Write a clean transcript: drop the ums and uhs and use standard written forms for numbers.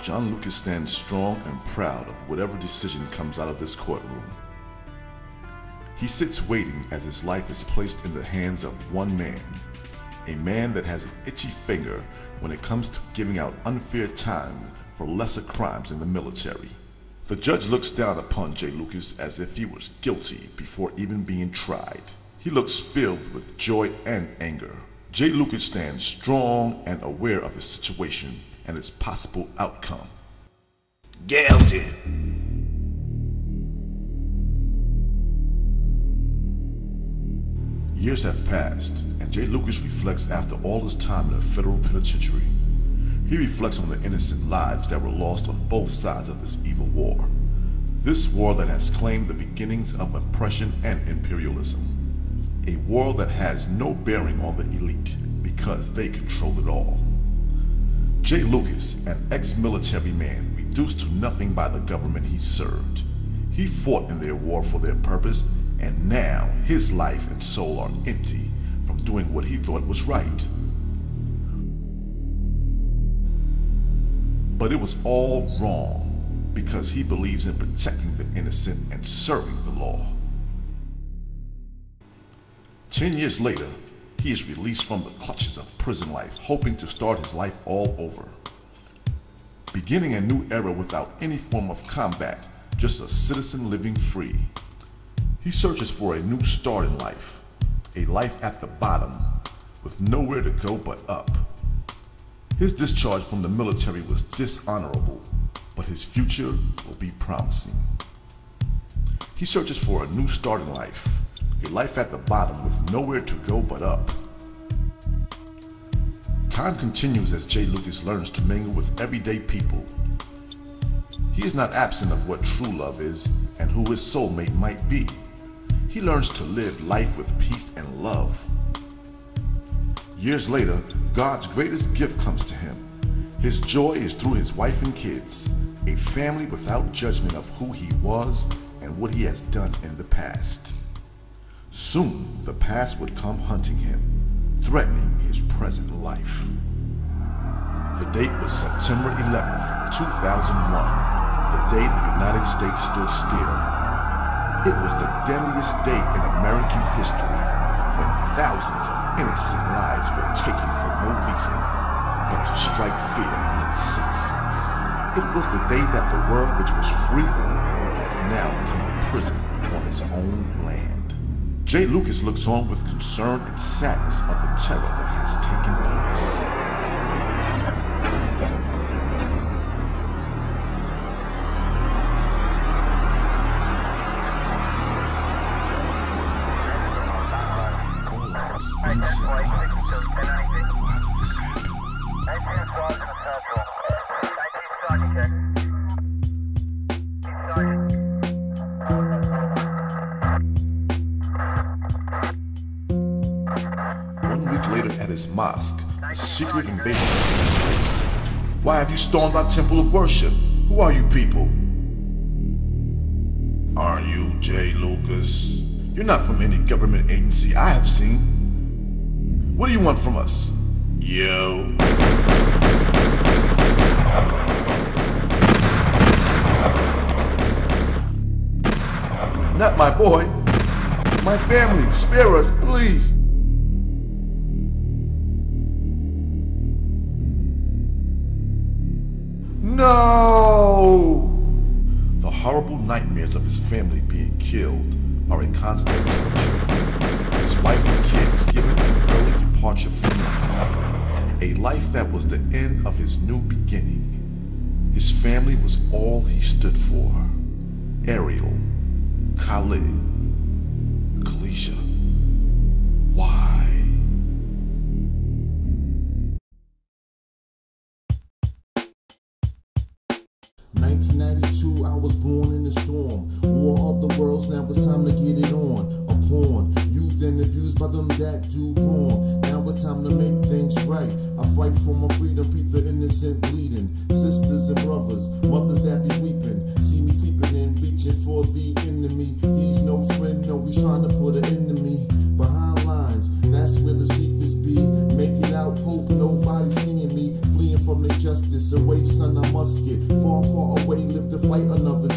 John Lucas stands strong and proud of whatever decision comes out of this courtroom. He sits waiting as his life is placed in the hands of one man, a man that has an itchy finger when it comes to giving out unfair time for lesser crimes in the military. The judge looks down upon J. Lucas as if he was guilty before even being tried. He looks filled with joy and anger. J. Lucas stands strong and aware of his situation and its possible outcome. Guilty. Years have passed, and J. Lucas reflects after all his time in a federal penitentiary. He reflects on the innocent lives that were lost on both sides of this evil war. This war that has claimed the beginnings of oppression and imperialism. A war that has no bearing on the elite because they control it all. J. Lucas, an ex-military man reduced to nothing by the government he served. He fought in their war for their purpose, and now his life and soul are empty from doing what he thought was right. But it was all wrong because he believes in protecting the innocent and serving the law. 10 years later, he is released from the clutches of prison life, hoping to start his life all over. Beginning a new era without any form of combat, just a citizen living free. He searches for a new start in life, a life at the bottom, with nowhere to go but up. His discharge from the military was dishonorable, but his future will be promising. He searches for a new start in life, a life at the bottom with nowhere to go but up. Time continues as J. Lucas learns to mingle with everyday people. He is not absent of what true love is and who his soulmate might be. He learns to live life with peace and love. Years later, God's greatest gift comes to him. His joy is through his wife and kids, a family without judgment of who he was and what he has done in the past. Soon, the past would come hunting him, threatening his present life. The date was September 11th, 2001, the day the United States stood still. It was the deadliest day in American history when thousands of innocent lives were taken for no reason but to strike fear in its citizens. It was the day that the world which was free has now become a prison on its own land. J. Lucas looks on with concern and sadness of the terror that has taken place. Innocent lives. Why did this happen? One week later at his mosque, a secret invasion takes place. Why have you stormed our temple of worship? Who are you people? Aren't you J. Lucas? You're not from any government agency I have seen. What do you want from us? Yo. Not my boy. My family. Spare us, please. No! The horrible nightmares of his family being killed are a constant torture. His wife and kids given an early departure from life, a life that was the end of his new beginning. His family was all he stood for. Ariel, Khalid, Kalisha. Why? '92, I was born in the storm. War of the worlds, now it's time to get it on. A pawn, used and abused by them that do wrong. Now it's time to make things right. I fight for my freedom, peep the innocent bleeding. Sisters and brothers, mothers that be weeping. See me creeping in, reaching for the enemy. He's no friend, no, he's trying to put an enemy behind lines. That's where the secrets be. Make it out, hope nobody's seeing me. Fleeing from the justice. justice away, son, I must get far, far away, live to fight another